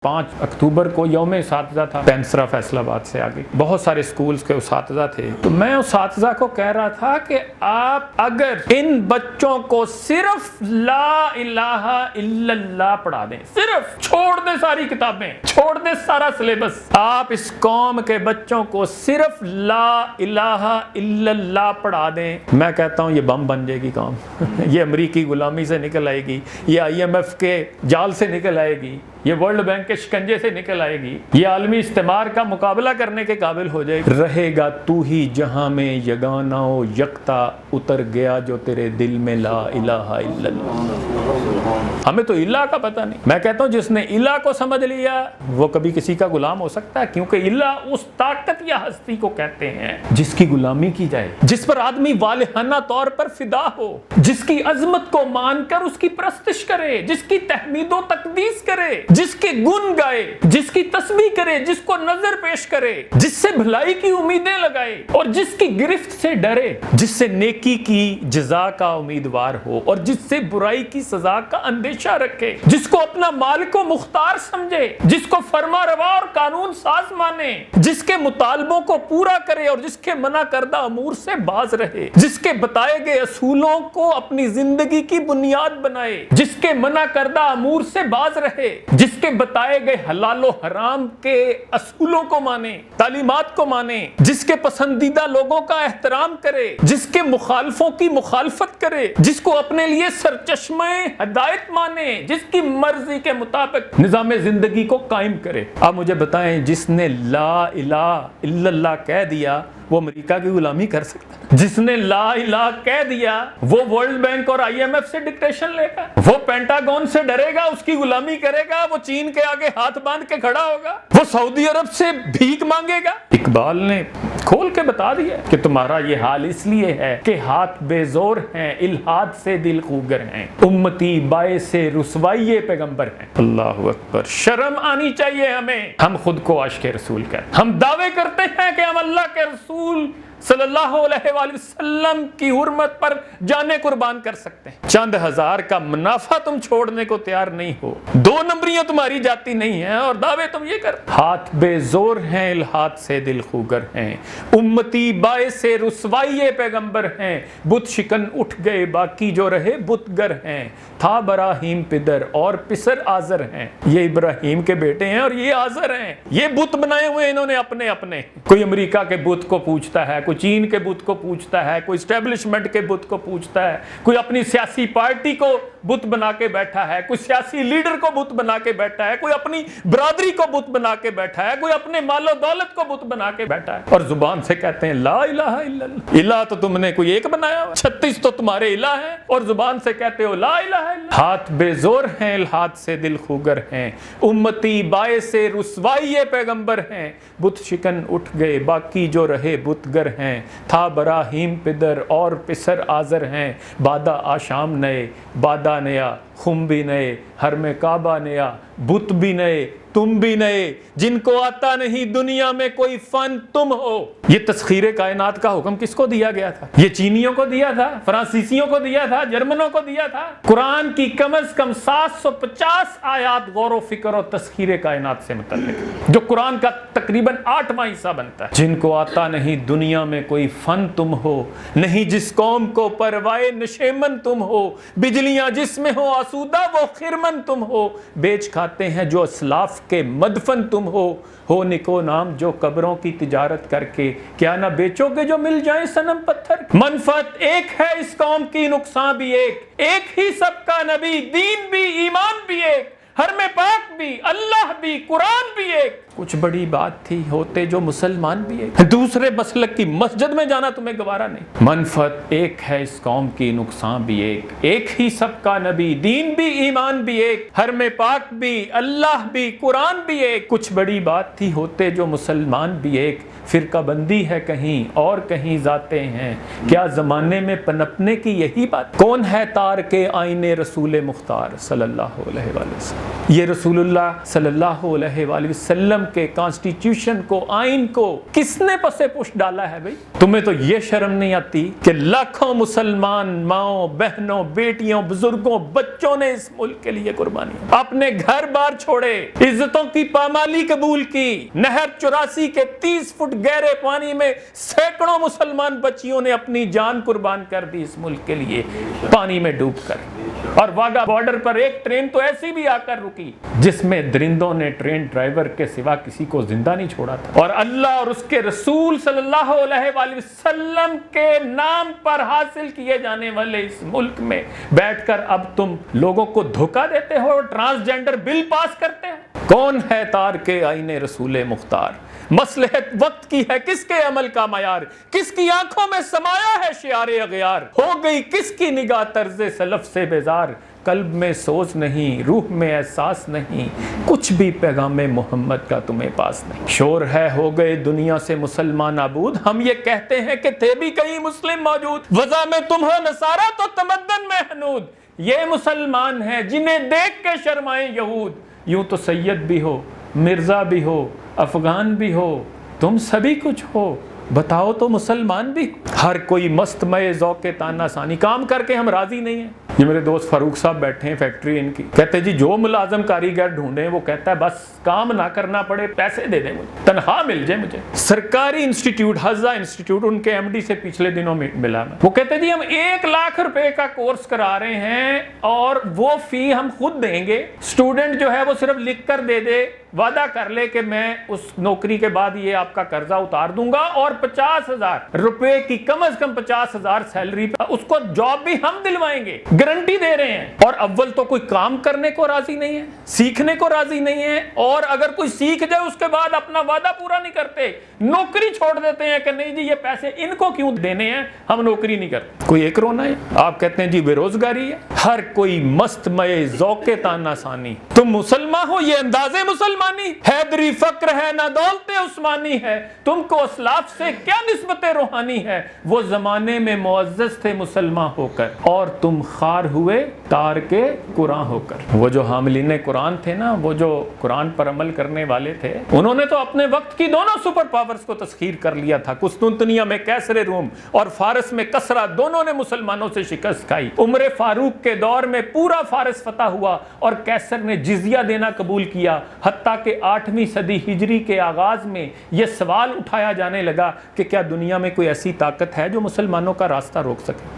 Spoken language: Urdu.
5 اکتوبر کو یوم اساتذہ تھا پینسرا فیصل آباد سے آگے بہت سارے سکولز کے اساتذہ تھے، تو میں اساتذہ کو کہہ رہا تھا کہ آپ اگر ان بچوں کو صرف لا الہ الا اللہ پڑھا دیں، صرف چھوڑ دیں ساری کتابیں، چھوڑ دیں سارا سلیبس، آپ اس قوم کے بچوں کو صرف لا الہ الا اللہ پڑھا دیں، میں کہتا ہوں یہ بم بن جائے گی قوم یہ امریکی غلامی سے نکل آئے گی، یہ IMF کے جال سے نکل آئے گی، یہ ورلڈ بینک کے شکنجے سے نکل آئے گی، یہ عالمی استعمار کا مقابلہ کرنے کے قابل ہو جائے گی۔ رہے گا تو ہی جہاں میں یگانہ و یکتا، اتر گیا جو تیرے دل میں لا الہ الا اللہ۔ ہمیں تو الہ کا پتہ نہیں۔ میں کہتا ہوں جس نے الہ کو سمجھ لیا وہ کبھی کسی کا غلام ہو سکتا ہے، کیونکہ الہ اس طاقت یا ہستی کو کہتے ہیں جس کی غلامی کی جائے، جس پر آدمی والہانہ طور پر فدا ہو، جس کی عظمت کو مان کر اس کی پرستش کرے، جس کی تحمید و تقدیس کرے، جس کے گن گائے، جس کی تسبیح کرے، جس کو نظر پیش کرے، جس سے بھلائی کی امیدیں لگائے اور جس کی گرفت سے ڈرے، جس سے نیکی کی جزا کا امیدوار ہو اور جس سے برائی کی سزا کا اندیشہ رکھے، جس کو اپنا مالک و مختار سمجھے، جس کو فرما روا اور قانون ساز مانے، جس کے مطالبوں کو پورا کرے اور جس کے منع کردہ امور سے باز رہے، جس کے بتائے گئے اصولوں کو اپنی زندگی کی بنیاد بنائے، جس کے منع کردہ امور سے باز رہے، جس کے بتائے گئے حلال و حرام کے اصولوں کو مانے، تعلیمات کو مانے، جس کے پسندیدہ لوگوں کا احترام کرے، جس کے مخالفوں کی مخالفت کرے، جس کو اپنے لیے سرچشمہ ہدایت مانے، جس کی مرضی کے مطابق نظام زندگی کو قائم کرے۔ آپ مجھے بتائیں جس نے لا الہ الا اللہ کہہ دیا وہ امریکہ کی غلامی کر سکتا ہے؟ جس نے لا الہ کہہ دیا وہ ورلڈ بینک اور IMF سے ڈکٹیشن لے گا، وہ پینٹاگون سے ڈرے گا، اس کی غلامی کرے گا، وہ چین کے آگے ہاتھ باندھ کے کھڑا ہوگا، وہ سعودی عرب سے بھیک مانگے گا۔ اقبال نے کھول کے بتا دیا کہ تمہارا یہ حال اس لیے ہے کہ ہاتھ بے زور ہیں، الحاد سے دل خوگر ہیں، امتی باعث رسوائی پیغمبر ہیں۔ اللہ اکبر، شرم آنی چاہیے ہمیں، ہم خود کو عاشق رسول کہتے ہیں، ہم دعوے کرتے ہیں کہ ہم اللہ کے رسول صلی اللہ علیہ وآلہ وسلم کی حرمت پر جانیں قربان کر سکتے ہیں، چند ہزار کا منافع تم چھوڑنے کو تیار نہیں ہو، 2 نمبریاں تمہاری جاتی نہیں ہیں اور دعوے تم یہ کر، ہاتھ بے زور ہیں، الحاد سے دل خوگر ہیں، امتی باعث رسوائی پیغمبر ہیں، بت شکن اٹھ گئے باقی جو رہے بت گر ہیں، تھا ابراہیم پدر اور پسر آزر ہیں، یہ ابراہیم کے بیٹے ہیں اور یہ آزر ہیں، یہ بت بنائے ہوئے انہوں نے اپنے، کوئی امریکہ کے بت کو پوچھتا ہے، کوئی چین کے بت کو پوچھتا ہے، کوئی اسٹیبلشمنٹ کے بت کو پوچھتا ہے، کوئی اپنی سیاسی پارٹی کو بت بنا کے بیٹھا ہے، کوئی سیاسی لیڈر کو بت بنا کے بیٹھا ہے، کوئی اپنی برادری کو بت بنا کے بیٹھا ہے، کوئی اپنے مال و دولت کو بت بنا کے بیٹھا ہے، اور زبان سے کہتے ہیں لا الہ الا اللہ۔ الہ تو تم نے کوئی ایک بنایا ہوا، 36 تو تمہارے الہ ہیں اور زبان سے کہتے ہو لا الہ الا اللہ۔ ہاتھ بے زور ہیں، الحاد سے دل خوگر ہیں، امتی باعث رسوائی پیغمبر ہیں، بت شکن اٹھ گئے باقی جو رہے بت گر ہیں، تھا ابراہیم پدر اور پسر آزر ہیں، بادا آشام نئے، بادا نیا، خم بھی نئے، حرم کعبہ نیا، بت بھی نئے، تم بھی نئے، جن کو آتا نہیں دنیا میں کوئی فن تم ہو۔ یہ تسخیر کائنات کا حکم کس کو دیا گیا تھا؟ یہ چینیوں کو دیا تھا، فرانسیسیوں کو دیا تھا، جرمنوں کو دیا تھا۔ قرآن کی کم از کم 750 آیات غور و فکر اور تسخیر کائنات سے متعلق، جو قرآن کا تقریباً 8واں حصہ بنتا ہے۔ جن کو آتا نہیں دنیا میں کوئی فن تم ہو، نہیں جس قوم کو پروائے نشیمن تم ہو، بجلیاں جس میں ہو آسودہ وہ خرمن تم ہو، بیچ کھاتے ہیں جو اسلاف کے مدفن تم ہو نکو نام جو قبروں کی تجارت کر کے، کیا نہ بیچو گے جو مل جائیں صنم پتھر۔ منفعت ایک ہے اس قوم کی، نقصان بھی ایک ہی سب کا نبی، دین بھی ایمان بھی ایک، حرم پاک بھی، اللہ بھی، قرآن بھی ایک۔ کچھ بڑی بات تھی ہوتے جو مسلمان بھی ایک، دوسرے مسلک کی مسجد میں جانا تمہیں گوارا نہیں۔ منفعت ایک ہے اس قوم کی، نقصان بھی ایک ہی سب کا نبی، دین بھی ایمان بھی ایک، حرم پاک بھی، اللہ بھی، قرآن بھی ایک۔ کچھ بڑی بات تھی ہوتے جو مسلمان بھی ایک، فرقہ بندی ہے کہیں اور کہیں ذاتیں ہیں، کیا زمانے میں پنپنے کی یہی بات؟ کون ہے تار کے آئینے رسول مختار صلی اللہ علیہ وآلہ وسلم؟ یہ رسول اللہ صلی اللہ علیہ وآلہ وسلم کے کانسٹیٹیوشن کو, آئین کو کس نے پسے پش ڈالا ہے بھئی؟ تمہیں تو یہ شرم نہیں آتی کہ لاکھوں مسلمان ماؤں, بہنوں, بیٹیوں, بزرگوں, بچوں نے اس ملک کے لیے قربانی, اپنے گھر بار چھوڑے, عزتوں کی پامالی قبول کی, نہر 84 کے 30 فٹ گہرے پانی میں سینکڑوں مسلمان بچیوں نے اپنی جان قربان کر دی اس ملک کے لیے, پانی میں ڈوب کر. اور واگا بارڈر پر ایک ٹرین تو ایسی بھی آ کر رکی جس میں درندوں نے ٹرین ڈرائیور کے سوا کسی کو زندہ نہیں چھوڑا تھا. اور اللہ اور اس کے رسول صلی اللہ علیہ وآلہ وسلم کے نام پر حاصل کیے جانے والے اس ملک میں بیٹھ کر اب تم لوگوں کو دھوکہ دیتے ہو, ٹرانسجینڈر بل پاس کرتے ہو. کون ہے تار کے آئین رسول مختار؟ مصلحت وقت کی ہے کس کے عمل کا معیار؟ کس کی آنکھوں میں سمایا ہے شعار اغیار؟ ہو گئی کس کی نگاہ طرز سلف سے بیزار؟ قلب میں سوز نہیں, روح میں احساس نہیں, کچھ بھی پیغام محمد کا تمہیں پاس نہیں. شور ہے ہو گئے دنیا سے مسلمان عبود, ہم یہ کہتے ہیں کہ تھے بھی کئی مسلم موجود. وضع میں تم ہو نصارہ تو تمدن میں حنود, یہ مسلمان ہیں جنہیں دیکھ کے شرمائے یہود. یوں تو سید بھی ہو, مرزا بھی ہو, افغان بھی ہو, تم سبھی کچھ ہو, بتاؤ تو مسلمان بھی. ہر کوئی مست مئے ذوق تانا ثانی, کام کر کے ہم راضی نہیں ہیں. یہ میرے دوست فاروق صاحب بیٹھے ہیں فیکٹری ان کی, کہتے جی جو ملازم کاریگر ڈھونڈیں وہ کہتا ہے بس کام نہ کرنا پڑے, پیسے دے دیں مجھے, تنخواہ مل جائے مجھے. سرکاری انسٹیٹیوٹ حضہ انسٹیٹیوٹ ان کے ایم ڈی سے پچھلے دنوں میں ملا میں, وہ کہتے جی ہم 1 لاکھ روپے کا کورس کرا رہے ہیں اور وہ فی ہم خود دیں گے, اسٹوڈنٹ جو ہے وہ صرف لکھ کر دے دے, وعدہ کر لے کہ میں اس نوکری کے بعد یہ آپ کا قرضہ اتار دوں گا, اور 50,000 روپے کی کم از کم 50,000 سیلری پہ اس کو جاب بھی ہم دلوائیں گے, گارنٹی دے رہے ہیں. اور اول تو کوئی کام کرنے کو راضی نہیں ہے, سیکھنے کو راضی نہیں ہے, اور اگر کوئی سیکھ جائے اس کے بعد اپنا وعدہ پورا نہیں کرتے, نوکری چھوڑ دیتے ہیں کہ نہیں جی یہ پیسے ان کو کیوں دینے ہیں, ہم نوکری نہیں کرتے. کوئی ایک رونا ہے, آپ کہتے ہیں جی بے روزگاری ہے. ہر کوئی مست مئے ذوق تانا ثانی, تم مسلمان ہو یہ انداز مسلمانی, حیدری فقر ہے نہ دولت عثمانی ہے, تم کو اسلاف سے کیا نسبت روحانی ہے, وہ زمانے میں معزز تھے مسلمان ہو کر, اور تم خار ہوئے تار کے قرآن ہو کر. وہ جو حاملین قرآن تھے نا, وہ جو قرآن پر عمل کرنے والے تھے, انہوں نے تو اپنے وقت کی دونوں سپر پاورز کو تسخیر کر لیا تھا. قسطنطنیہ میں کیسر روم اور فارس میں کسرا, دونوں نے مسلمانوں سے شکست کھائی. عمر فاروق کے دور میں پورا فارس فتح ہوا اور کیسر نے جزیہ دینا قبول کیا, حتیٰ کہ 8ویں صدی ہجری کے آغاز میں یہ سوال اٹھایا جانے لگا کہ کیا دنیا میں کوئی ایسی طاقت ہے جو مسلمانوں کا راستہ روک سکے.